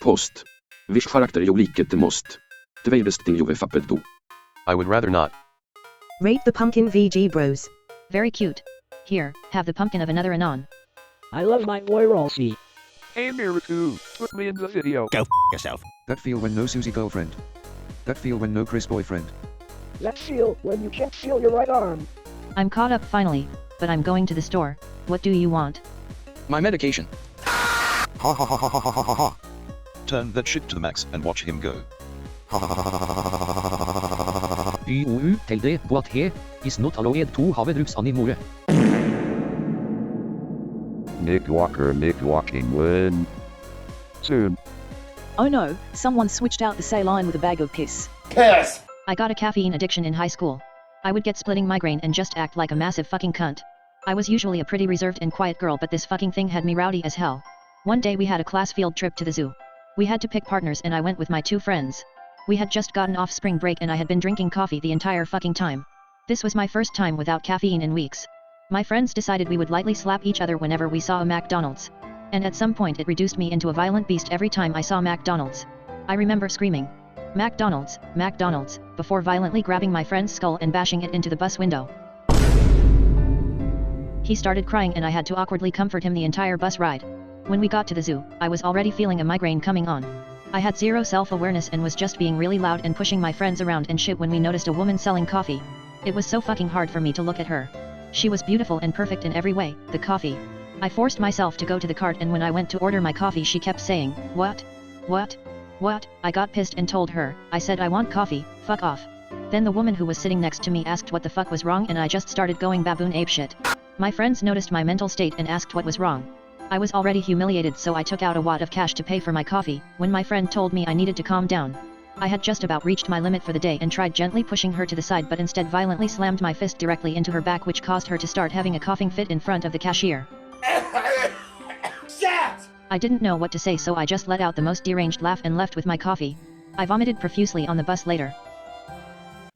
Post. Vish charakter jo liket det most. Dvejdest din jove fappet do. I would rather not. Rate the pumpkin VG bros. Very cute. Here, have the pumpkin of another anon. I love my boy Rollsy. Hey Miracle, put me in the video. Go yourself. That feel when no Susie girlfriend. That feel when no Chris boyfriend. That feel when you can't feel your right arm. I'm caught up finally, but I'm going to the store. What do you want? My medication. Ha ha ha ha ha ha ha ha. Turn that shit to the max and watch him go. YOU tell the what he is not allowed to have drugs anymore. Nick walking when? Soon. Oh no, someone switched out the saline with a bag of piss. Piss! I got a caffeine addiction in high school. I would get splitting migraine and just act like a massive fucking cunt. I was usually a pretty reserved and quiet girl, but this fucking thing had me rowdy as hell. One day we had a class field trip to the zoo. We had to pick partners and I went with my 2 friends. We had just gotten off spring break and I had been drinking coffee the entire fucking time. This was my first time without caffeine in weeks. My friends decided we would lightly slap each other whenever we saw a McDonald's. And at some point it reduced me into a violent beast every time I saw McDonald's. I remember screaming, "McDonald's, McDonald's," before violently grabbing my friend's skull and bashing it into the bus window. He started crying and I had to awkwardly comfort him the entire bus ride. When we got to the zoo, I was already feeling a migraine coming on. I had zero self-awareness and was just being really loud and pushing my friends around and shit when we noticed a woman selling coffee. It was so fucking hard for me to look at her. She was beautiful and perfect in every way, the coffee. I forced myself to go to the cart and when I went to order my coffee she kept saying, "What? What? What?" I got pissed and told her, "I said I want coffee, fuck off." Then the woman who was sitting next to me asked what the fuck was wrong and I just started going baboon apeshit. My friends noticed my mental state and asked what was wrong. I was already humiliated so I took out a wad of cash to pay for my coffee, when my friend told me I needed to calm down. I had just about reached my limit for the day and tried gently pushing her to the side but instead violently slammed my fist directly into her back which caused her to start having a coughing fit in front of the cashier. I didn't know what to say so I just let out the most deranged laugh and left with my coffee. I vomited profusely on the bus later.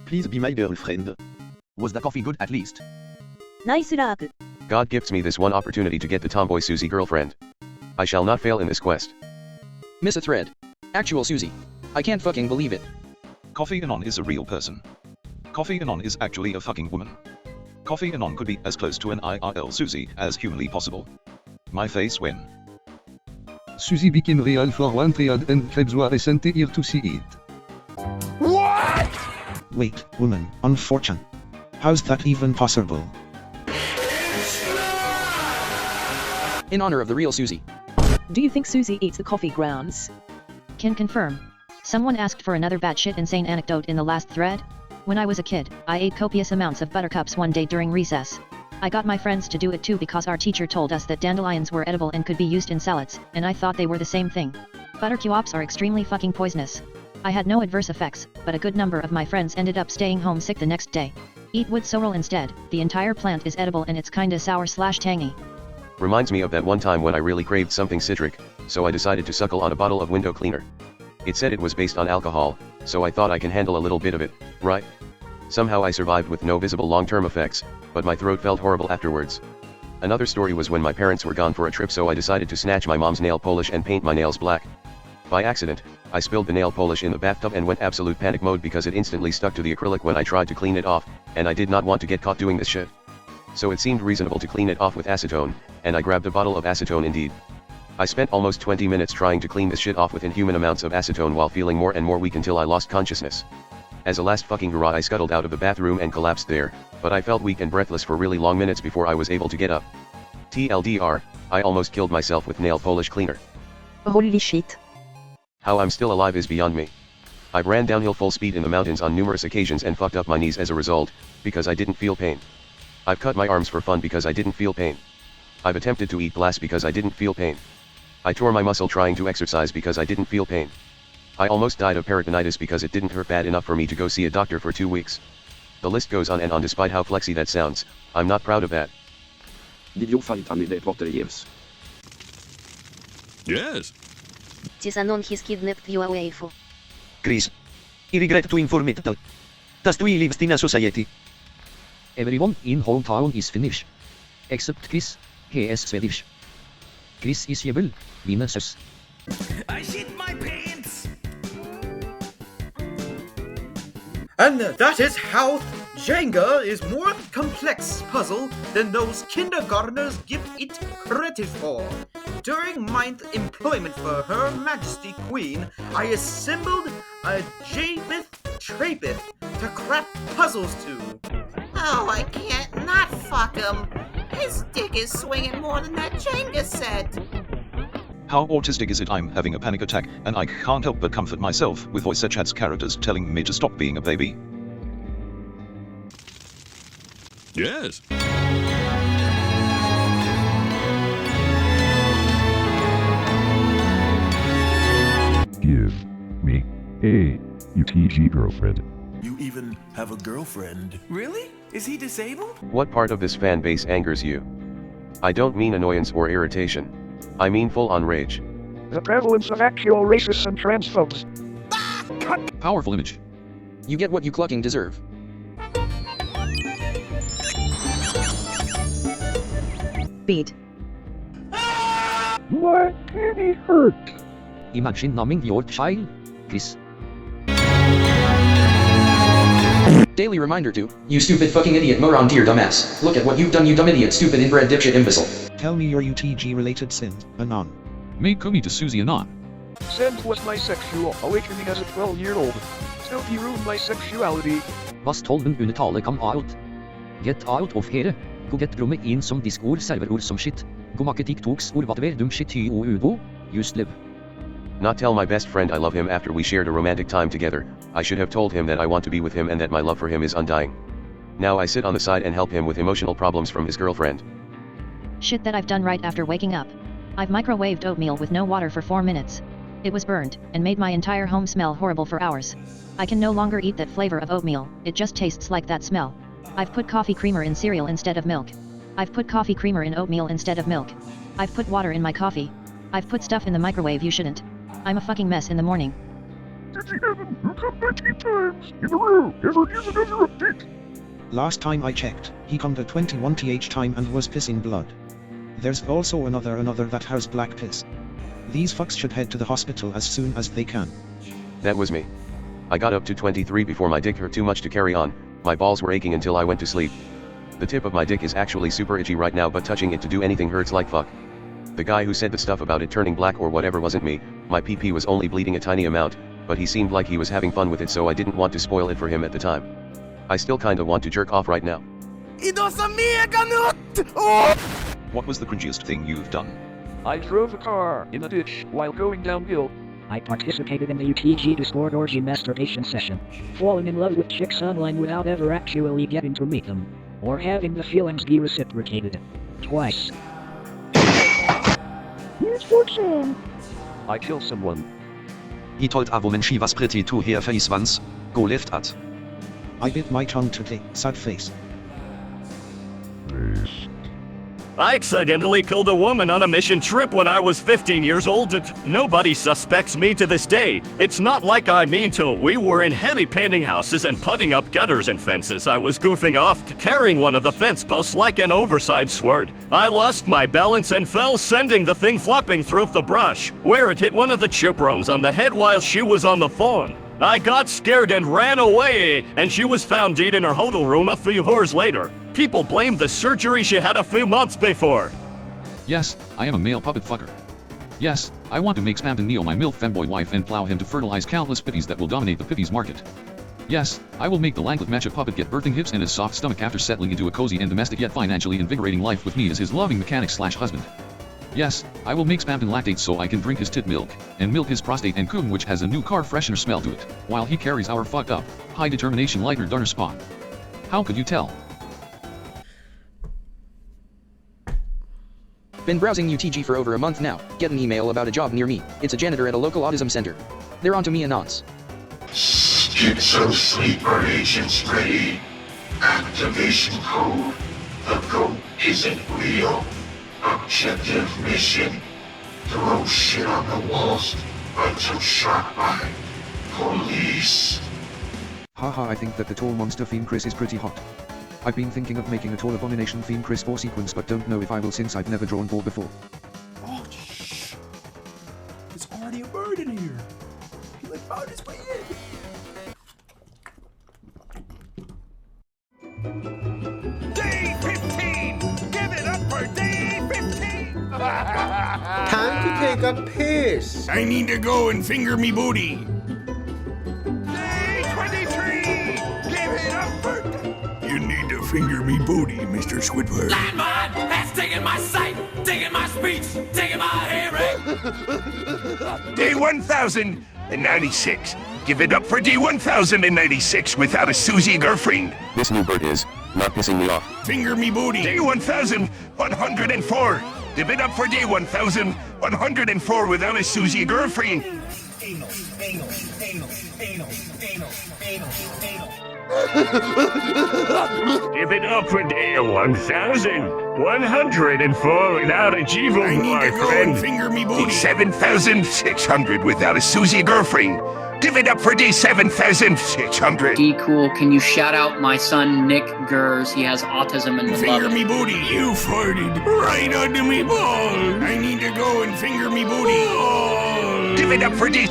Please be my girlfriend. Was the coffee good at least? Nice rap. God gifts me this one opportunity to get the tomboy Susie girlfriend. I shall not fail in this quest. Miss a thread. Actual Susie. I can't fucking believe it. Coffee Anon is a real person. Coffee Anon is actually a fucking woman. Coffee Anon could be as close to an IRL Susie as humanly possible. My face when Susie became real for one triad and crabs were sent here to see it. What? Wait, woman, unfortunate. How's that even possible? In honor of the real Susie. Do you think Susie eats the coffee grounds? Can confirm. Someone asked for another batshit insane anecdote in the last thread. When I was a kid, I ate copious amounts of buttercups one day during recess. I got my friends to do it too because our teacher told us that dandelions were edible and could be used in salads, and I thought they were the same thing. Buttercups are extremely fucking poisonous. I had no adverse effects, but a good number of my friends ended up staying home sick the next day. Eat wood sorrel instead. The entire plant is edible and it's kinda sour/tangy. Reminds me of that one time when I really craved something citric, so I decided to suckle on a bottle of window cleaner. It said it was based on alcohol, so I thought I can handle a little bit of it, right? Somehow I survived with no visible long-term effects, but my throat felt horrible afterwards. Another story was when my parents were gone for a trip so I decided to snatch my mom's nail polish and paint my nails black. By accident, I spilled the nail polish in the bathtub and went absolute panic mode because it instantly stuck to the acrylic when I tried to clean it off, and I did not want to get caught doing this shit. So it seemed reasonable to clean it off with acetone, and I grabbed a bottle of acetone indeed. I spent almost 20 minutes trying to clean this shit off with inhuman amounts of acetone while feeling more and more weak until I lost consciousness. As a last fucking hurrah I scuttled out of the bathroom and collapsed there, but I felt weak and breathless for really long minutes before I was able to get up. TLDR, I almost killed myself with nail polish cleaner. Holy shit. How I'm still alive is beyond me. I've ran downhill full speed in the mountains on numerous occasions and fucked up my knees as a result, because I didn't feel pain. I've cut my arms for fun because I didn't feel pain. I've attempted to eat glass because I didn't feel pain. I tore my muscle trying to exercise because I didn't feel pain. I almost died of peritonitis because it didn't hurt bad enough for me to go see a doctor for 2 weeks. The list goes on and on despite how flexy that sounds, I'm not proud of that. Did you fight anecdotes what they gives? Yes. Tisanon has kidnapped your waifu. Chris, I regret to inform it that we live in a society. Everyone in hometown is Finnish. Except Chris, he is Swedish. Chris is evil, Venus. I shit my And that is how Jenga is more complex puzzle than those kindergartners give it credit for. During my employment for Her Majesty Queen, I assembled a Jabeth Trapeth to crack puzzles to. Oh, I can't not fuck him. His dick is swinging more than that Jenga set. How autistic is it? I'm having a panic attack, and I can't help but comfort myself with voice chat's characters telling me to stop being a baby. Yes. Give me a UTG girlfriend. You even have a girlfriend. Really? Is he disabled? What part of this fan base angers you? I don't mean annoyance or irritation. I mean full-on rage. The prevalence of actual racists and transphobes. Powerful image. You get what you clucking deserve. Beat. My penny hurt. Imagine naming your child Chris. Daily reminder to, you stupid fucking idiot moron dear dumbass. Look at what you've done, you dumb idiot, stupid inbred dipshit imbecile. Tell me your UTG related sin, Anon. Make Kumi to Susie Anon. Send was my sexual awakening as a 12-year-old. So he ruined my sexuality. Was tolven unnetale come out. Get out of here. Go get brumme in som diskord serverord som shit. Go maketik toks ord whatever dum shit ty o udo. Just live. Not tell my best friend I love him after we shared a romantic time together. I should have told him that I want to be with him and that my love for him is undying. Now I sit on the side and help him with emotional problems from his girlfriend. Shit that I've done right after waking up. I've microwaved oatmeal with no water for 4 minutes. It was burned, and made my entire home smell horrible for hours. I can no longer eat that flavor of oatmeal, it just tastes like that smell. I've put coffee creamer in cereal instead of milk. I've put coffee creamer in oatmeal instead of milk. I've put water in my coffee. I've put stuff in the microwave you shouldn't. I'm a fucking mess in the morning. Last time I checked, he come the 21th time and was pissing blood. There's also another that has black piss. These fucks should head to the hospital as soon as they can. That was me. I got up to 23 before my dick hurt too much to carry on. My balls were aching until I went to sleep. The tip of my dick is actually super itchy right now, but touching it to do anything hurts like fuck. The guy who said the stuff about it turning black or whatever wasn't me. My PP was only bleeding a tiny amount, but he seemed like he was having fun with it, so I didn't want to spoil it for him at the time. I still kinda want to jerk off right now. What was the cringiest thing you've done? I drove a car in a ditch while going downhill. I participated in the UTG Discord orgy masturbation session. Falling in love with chicks online without ever actually getting to meet them. Or having the feelings be reciprocated. Twice. Here's for Sam. I kill someone. He told a woman she was pretty to her face once. Go left at. I bit my tongue today, sad face. I accidentally killed a woman on a mission trip when I was 15 years old, and nobody suspects me to this day. It's not like I mean to. We were in heavy painting houses and putting up gutters and fences. I was goofing off, carrying one of the fence posts like an oversized sword. I lost my balance and fell, sending the thing flopping through the brush, where it hit one of the chaperones on the head while she was on the phone. I got scared and ran away, and she was found dead in her hotel room a few hours later. People blamed the surgery she had a few months before. Yes, I am a male puppet fucker. Yes, I want to make Spamton Neo my MILF femboy wife and plow him to fertilize countless pippies that will dominate the pippies market. Yes, I will make the Langlet Matcha puppet get birthing hips and a soft stomach after settling into a cozy and domestic yet financially invigorating life with me as his loving mechanic/husband. Yes, I will make Spamton lactate so I can drink his tit milk, and milk his prostate and cum, which has a new car freshener smell to it, while he carries our fucked up, high determination lighter Dunner spawn. How could you tell? Been browsing UTG for over a month now. Get an email about a job near me. It's a janitor at a local autism center. They're on to me anons. Schizo sleeper agents ready. Activation code. The goat isn't real. Objective mission. Throw shit on the walls until shot by police. Haha, I think that the tall monster theme Chris is pretty hot. I've been thinking of making a tall abomination theme Chris 4 sequence, but don't know if I will since I've never drawn ball before. Oh, shh. There's already a bird in here. He like found his way in. take a piss. I need to go and finger me booty. Day 23! Give it up for... You need to finger me booty, Mr. Squidward. Landmine! That's taking my sight, taking my speech, taking my hearing! Day 1096. Give it up for day 1096 without a Susie girlfriend. This new bird is not pissing me off. Finger me booty. Day 1104. Give it up for day 1104 without a Susie girlfriend. Give it up for day 1104 without a Jivo I need to go and finger me booty. Day 7600 without a Susie girlfriend. Give it up for day 7600. D cool, can you shout out my son Nick Gers? He has autism and would love Finger it. me booty. You farted right onto me balls. I need to go and finger me booty. Oh. Give it up for day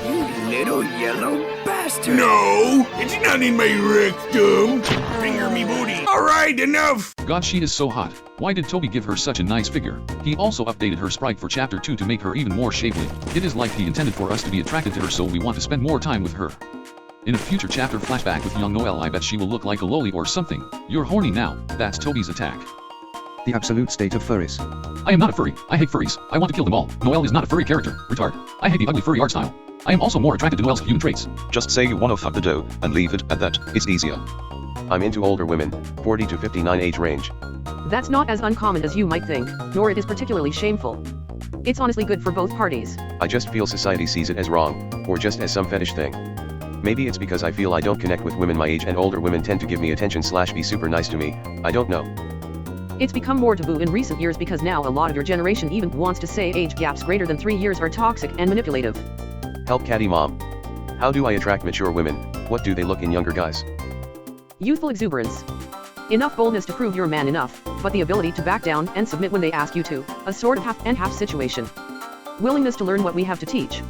You little yellow bastard. No, it's not in my rectum. Finger me booty. All right, enough. God, she is so hot. Why did Toby give her such a nice figure? He also updated her sprite for chapter 2 to make her even more shapely. It is like he intended for us to be attracted to her, so we want to spend more time with her. In a future chapter flashback with young Noelle, I bet she will look like a loli or something. You're horny now. That's Toby's attack. The absolute state of furries. I am not a furry. I hate furries. I want to kill them all. Noelle is not a furry character. Retard. I hate the ugly furry art style. I am also more attracted to Noelle's human traits. Just say you wanna fuck the dough, and leave it at that, it's easier. I'm into older women, 40 to 59 age range. That's not as uncommon as you might think, nor it is particularly shameful. It's honestly good for both parties. I just feel society sees it as wrong, or just as some fetish thing. Maybe it's because I feel I don't connect with women my age and older women tend to give me attention / be super nice to me, I don't know. It's become more taboo in recent years because now a lot of your generation even wants to say age gaps greater than 3 years are toxic and manipulative. Help Caddy Mom. How do I attract mature women? What do they look in younger guys? Youthful exuberance. Enough boldness to prove you're man enough, but the ability to back down and submit when they ask you to. A sort of half and half situation. Willingness to learn what we have to teach.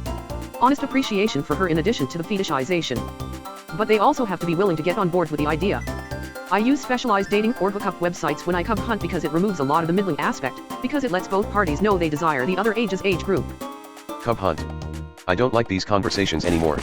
Honest appreciation for her in addition to the fetishization. But they also have to be willing to get on board with the idea. I use specialized dating or hookup websites when I cub hunt because it removes a lot of the middling aspect, because it lets both parties know they desire the other age's age group. Cub hunt. I don't like these conversations anymore.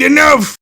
Enough!